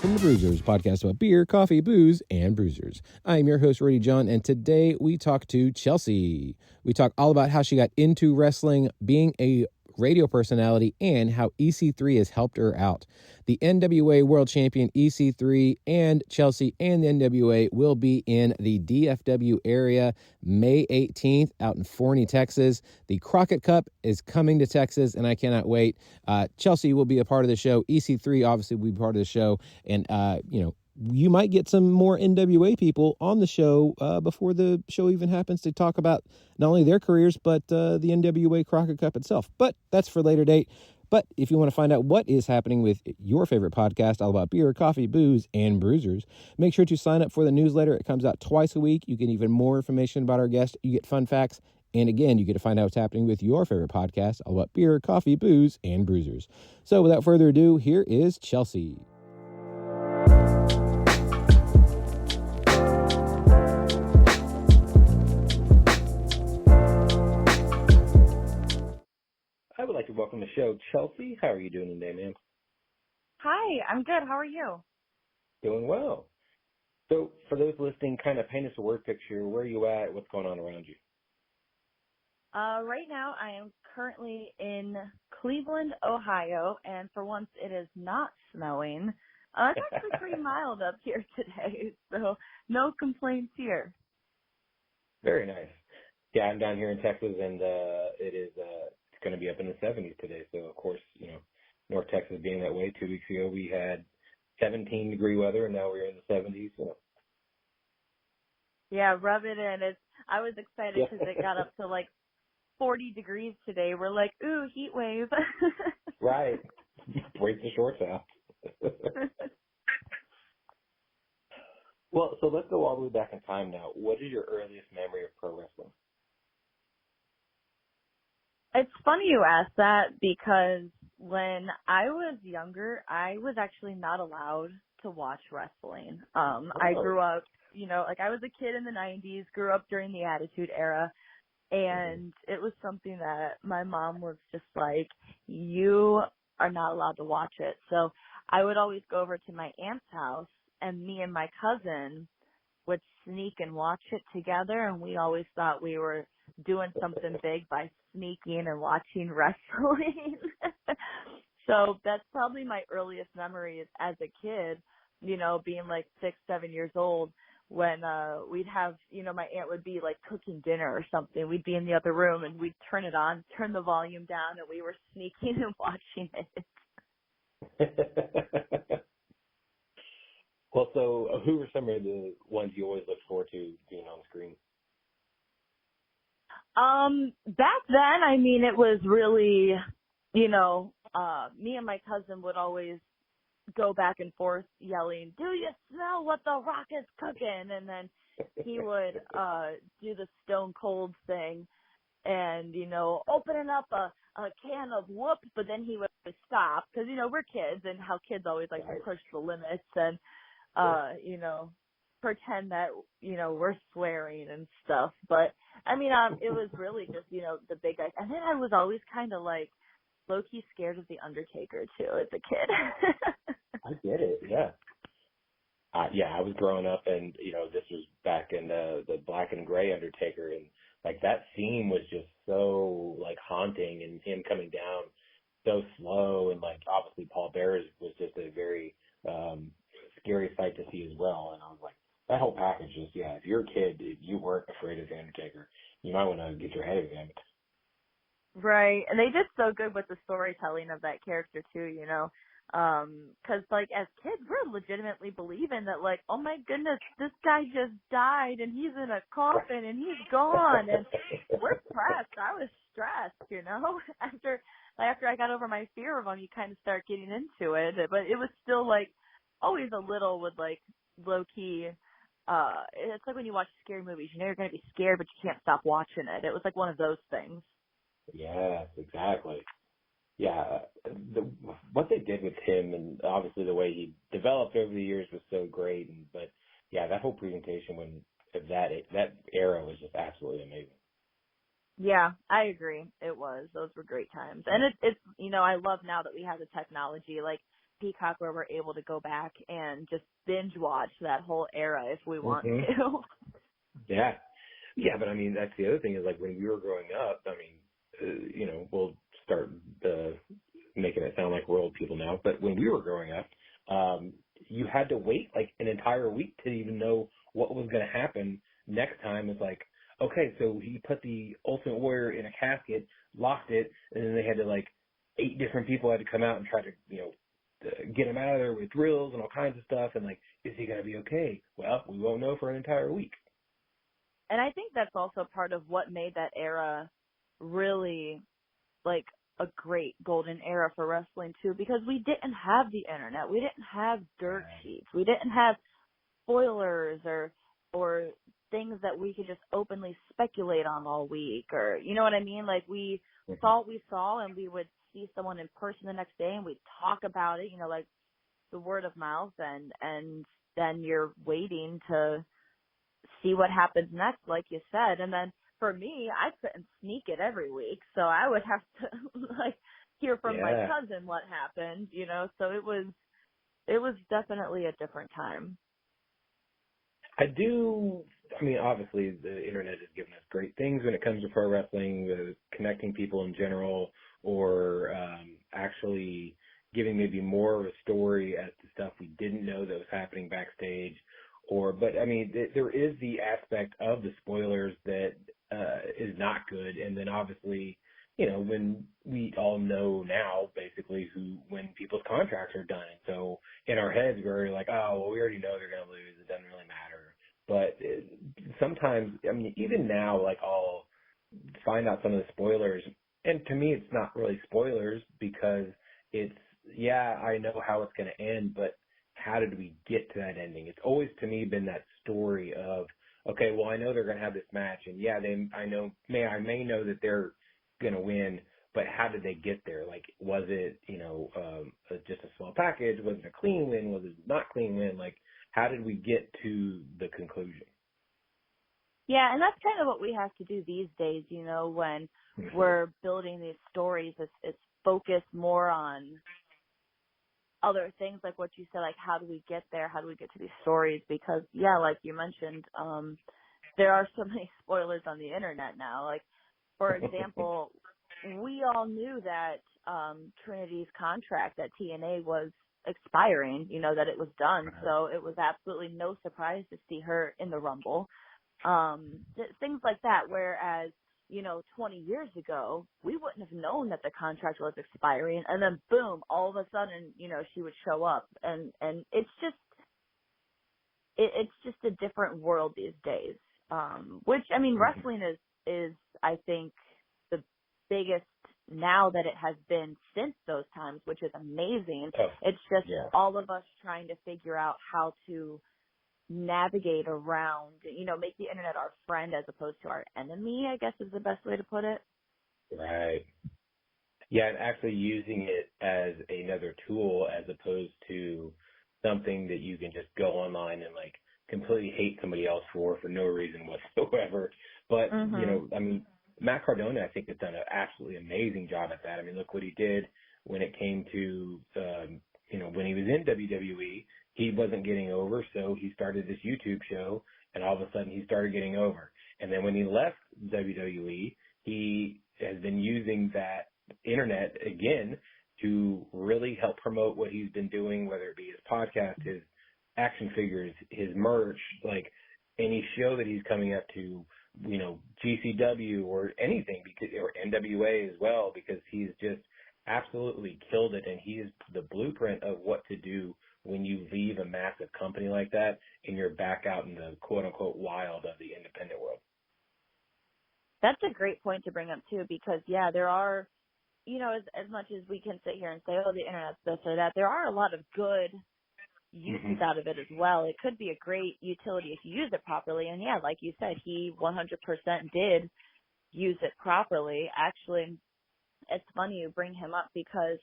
from the Brewsers, podcast about beer, coffee, booze, and bruisers. I am your host, Rudy John, and today we talk to Chelsea. We talk all about how she got into wrestling, being a radio personality, and how EC3 has helped her out. The NWA World Champion EC3 and Chelsea and the NWA will be in the DFW area May 18th out in Forney, Texas. The Crockett Cup is coming to Texas, and I cannot wait. Chelsea will be a part of the show. EC3 obviously will be part of the show, and you might get some more NWA people on the show before the show even happens to talk about not only their careers, but the NWA Crockett Cup itself. But that's for later date. But if you want to find out what is happening with your favorite podcast, all about beer, coffee, booze, and bruisers, make sure to sign up for the newsletter. It comes out twice a week. You get even more information about our guests. You get fun facts. And again, you get to find out what's happening with your favorite podcast, all about beer, coffee, booze, and bruisers. So without further ado, here is Chelsea. I would like to welcome to the show Chelsea. How are you doing today, ma'am? Hi, I'm good. How are you? Doing well. So for those listening, kind of paint us a word picture. Where are you at? What's going on around you? Right now, I am currently in Cleveland, Ohio, and for once it is not snowing. It's actually pretty mild up here today, so no complaints here. Very nice. Yeah, I'm down here in Texas, and it's going to be up in the 70s today. So, of course, North Texas being that way. 2 weeks ago, we had 17-degree weather, and now we're in the 70s. Yeah, rub it in. I was excited because it got up to like 40 degrees today. We're like, ooh, heat wave. Right. Break the shorts out. Well, so let's go all the way back in time now. What is your earliest memory of pro wrestling? It's funny you ask that because when I was younger, I was actually not allowed to watch wrestling. I grew up, I was a kid in the 90s, grew up during the Attitude Era, and it was something that my mom was just like, you are not allowed to watch it. So I would always go over to my aunt's house, and me and my cousin would sneak and watch it together, and we always thought we were doing something big by sneaking and watching wrestling. So that's probably my earliest memories as a kid, being like 6, 7 years old when we'd have, my aunt would be like cooking dinner or something. We'd be in the other room and we'd turn it on, turn the volume down, and we were sneaking and watching it. Well, so who were some of the ones you always looked forward to being on screen? Back then, it was really, me and my cousin would always go back and forth yelling, "Do you smell what the Rock is cooking?" And then he would do the Stone Cold thing and, opening up a can of whoop, but then he would stop because, we're kids and how kids always like to push the limits and, pretend that, we're swearing and stuff. But, it was really just, the big guys. And then I was always kind of like low-key scared of The Undertaker, too, as a kid. I get it, yeah. I was growing up and, this was back in the black and gray Undertaker. And, like, that scene was just so, like, haunting and him coming down so slow. And, like, obviously Paul Bearers was just a very scary sight to see as well. And I was like, that whole package is, if you're a kid, if you weren't afraid of The Undertaker, you might want to get your head examined. Right. And they did so good with the storytelling of that character, too, because, like, as kids, we're legitimately believing that, like, oh, my goodness, this guy just died, and he's in a coffin, and he's gone, and we're stressed. I was stressed, After I got over my fear of him, you kind of start getting into it, but it was still, like, always a little with, like, low-key. It's like when you watch scary movies, you're going to be scared, but you can't stop watching it. It was like one of those things. Yes, exactly. Yeah, what they did with him and obviously the way he developed over the years was so great. But that whole presentation of that era was just absolutely amazing. Yeah, I agree. It was. Those were great times. And it's I love now that we have the technology. Like, Peacock where we're able to go back and just binge watch that whole era if we want Mm-hmm. to. Yeah. Yeah, but I mean, that's the other thing is like when we were growing up, I mean, we'll start making it sound like we're old people now, but when we were growing up, you had to wait like an entire week to even know what was going to happen next time. It's like, okay, so he put the Ultimate Warrior in a casket, locked it, and then they had to like 8 different people had to come out and try to, get him out of there with drills and all kinds of stuff. And like, is he going to be okay? Well, we won't know for an entire week. And I think that's also part of what made that era really like a great golden era for wrestling too, because we didn't have the internet. We didn't have dirt sheets. We didn't have spoilers or things that we could just openly speculate on all week, or you know what I mean? Like we saw what we saw, and we would see someone in person the next day and we'd talk about it, like the word of mouth, and then you're waiting to see what happens next, like you said. And then for me, I couldn't sneak it every week, so I would have to like hear from my cousin what happened, so it was definitely a different time. I mean, obviously the internet has given us great things when it comes to pro wrestling, connecting people in general, or actually giving maybe more of a story as to stuff we didn't know that was happening backstage. But I mean, there is the aspect of the spoilers that is not good. And then obviously, when we all know now basically when people's contracts are done. And so in our heads, we're like, oh, well, we already know they're going to lose. It doesn't really matter. But sometimes, I mean, even now, like I'll find out some of the spoilers. And to me, it's not really spoilers because it's, I know how it's going to end, but how did we get to that ending? It's always to me been that story of, okay, well, I know they're going to have this match, and I may know that they're going to win, but how did they get there? Like, was it, just a small package? Was it a clean win? Was it not clean win? Like, how did we get to the conclusion? Yeah, and that's kind of what we have to do these days, when we're building these stories. It's focused more on other things like what you said, like how do we get there? How do we get to these stories? Because, like you mentioned, there are so many spoilers on the internet now. Like, for example, we all knew that Trinity's contract at TNA was expiring, that it was done. So it was absolutely no surprise to see her in the Rumble. Things like that, whereas 20 years ago, we wouldn't have known that the contract was expiring, and then boom, all of a sudden, she would show up, and it's just a different world these days. Which, I mean, wrestling is I think the biggest now that it has been since those times, which is amazing. It's just all of us trying to figure out how to navigate around, make the internet our friend as opposed to our enemy, I guess is the best way to put it. Right. Yeah, and actually using it as another tool as opposed to something that you can just go online and like completely hate somebody else for no reason whatsoever. But, I mean, Matt Cardona, I think, has done an absolutely amazing job at that. I mean, look what he did when it came to, when he was in WWE. He wasn't getting over, so he started this YouTube show, and all of a sudden he started getting over. And then when he left WWE, he has been using that internet again to really help promote what he's been doing, whether it be his podcast, his action figures, his merch, like any show that he's coming up to, GCW or anything, or NWA as well, because he's just absolutely killed it, and he is the blueprint of what to do when you leave a massive company like that and you're back out in the quote-unquote wild of the independent world. That's a great point to bring up, too, because, there are, as much as we can sit here and say, oh, the internet's this or that, there are a lot of good uses out of it as well. It could be a great utility if you use it properly. And, like you said, he 100% did use it properly. Actually, it's funny you bring him up because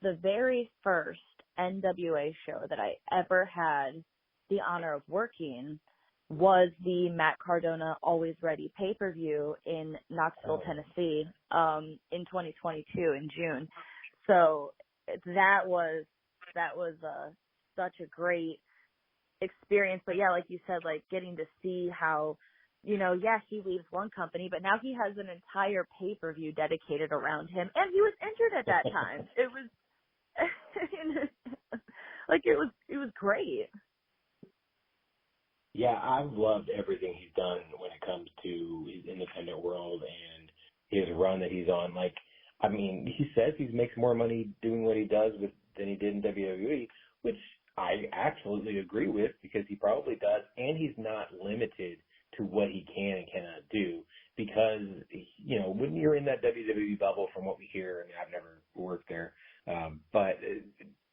the very first NWA show that I ever had the honor of working was the Matt Cardona Always Ready pay-per-view in Knoxville, Tennessee, in 2022 in June. So that was that was such a great experience. But yeah, like you said, like getting to see how, he leaves one company, but now he has an entire pay-per-view dedicated around him, and he was injured at that time. It was like it was great. Yeah, I've loved everything he's done when it comes to his independent world and his run that he's on. Like, I mean, he says he makes more money doing what he does than he did in WWE, which I absolutely agree with, because he probably does, and he's not limited to what he can and cannot do, because, when you're in that WWE bubble, from what we hear, and I've never worked there, but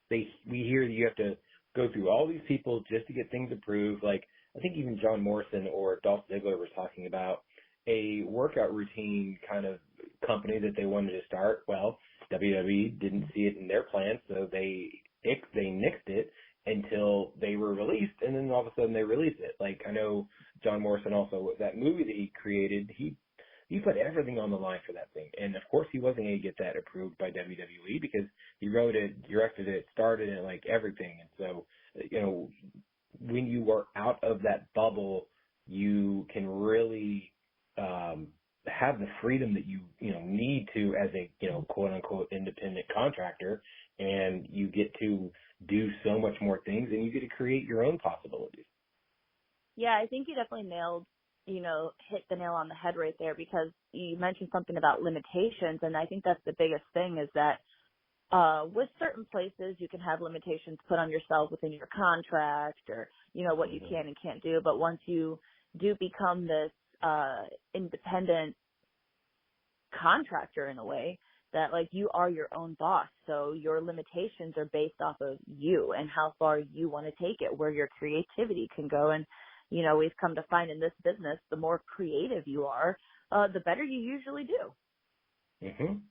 we hear that you have to go through all these people just to get things approved. Like, I think even John Morrison or Dolph Ziggler was talking about a workout routine kind of company that they wanted to start. Well, WWE didn't see it in their plans, so they nixed it until they were released, and then all of a sudden they released it. Like, I know John Morrison also, that movie that he created, he put everything on the line for that thing. And of course he wasn't going to get that approved by WWE, because he wrote it, directed it, started it, like everything. And so, when you are out of that bubble, you can really have the freedom that you need to as a quote unquote independent contractor, and you get to do so much more things, and you get to create your own possibilities. Yeah, I think you definitely hit the nail on the head right there, because you mentioned something about limitations, and I think that's the biggest thing, is that with certain places you can have limitations put on yourself within your contract, or what you can and can't do. But once you do become this independent contractor in a way, that like you are your own boss, so your limitations are based off of you and how far you want to take it, where your creativity can go. And we've come to find in this business, the more creative you are, the better you usually do. Mhm.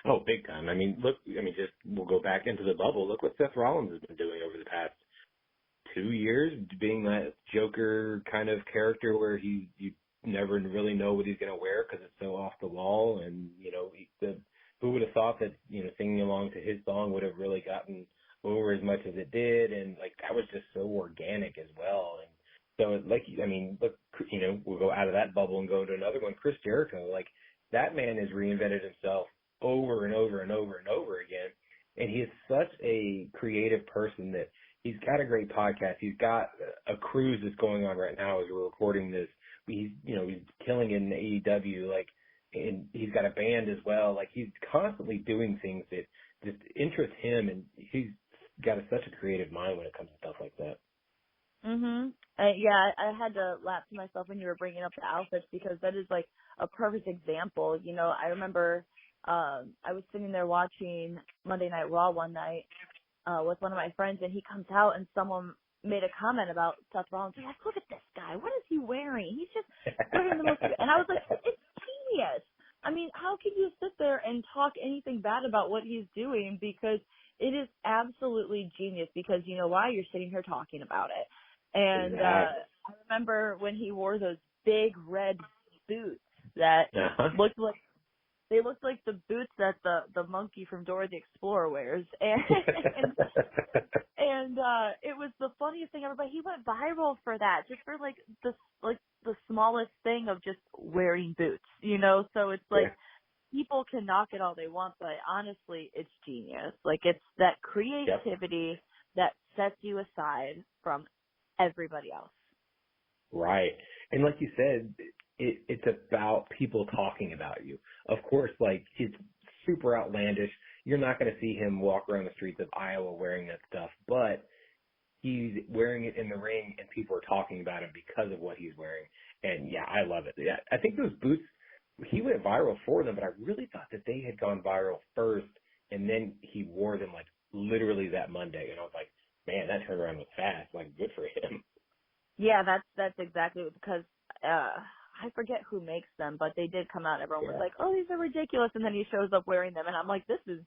Oh, big time. I mean, we'll go back into the bubble. Look what Seth Rollins has been doing over the past 2 years, being that Joker kind of character where you never really know what he's going to wear because it's so off the wall. And, who would have thought that, singing along to his song would have really gotten over as much as it did. And like, that was just so organic as well. And so we'll go out of that bubble and go to another one. Chris Jericho, like, that man has reinvented himself over and over and over and over again. And he is such a creative person that he's got a great podcast. He's got a cruise that's going on right now as we're recording this. He's killing it in AEW, and he's got a band as well. Like, he's constantly doing things that just interest him, and he's got such a creative mind when it comes to stuff like that. Mhm. Yeah, I had to laugh to myself when you were bringing up the outfits, because that is like a perfect example. I remember I was sitting there watching Monday Night Raw one night with one of my friends, and he comes out and someone made a comment about Seth Rollins. Like, look at this guy. What is he wearing? He's just wearing the most. And I was like, it's genius. I mean, how can you sit there and talk anything bad about what he's doing? Because it is absolutely genius. Because you know why? You're sitting here talking about it. And I remember when he wore those big red boots that looked like the boots that the monkey from Dora the Explorer wears, and it was the funniest thing ever. But he went viral for that, just for the smallest thing of just wearing boots, So it's like, people can knock it all they want, but honestly, it's genius. Like, it's that creativity that sets you aside from everybody else. Right. And like you said, it's about people talking about you. Of course, like, it's super outlandish. You're not going to see him walk around the streets of Iowa wearing that stuff, but he's wearing it in the ring and people are talking about him because of what he's wearing. And yeah, I love it. Yeah, I think those boots, he went viral for them, but I really thought that they had gone viral first, and then he wore them like literally that Monday. And I was like, man, that turnaround was fast. Like, good for him. Yeah, that's exactly, because I forget who makes them, but they did come out. Everyone was like, "Oh, these are ridiculous," and then he shows up wearing them, and I'm like, "This is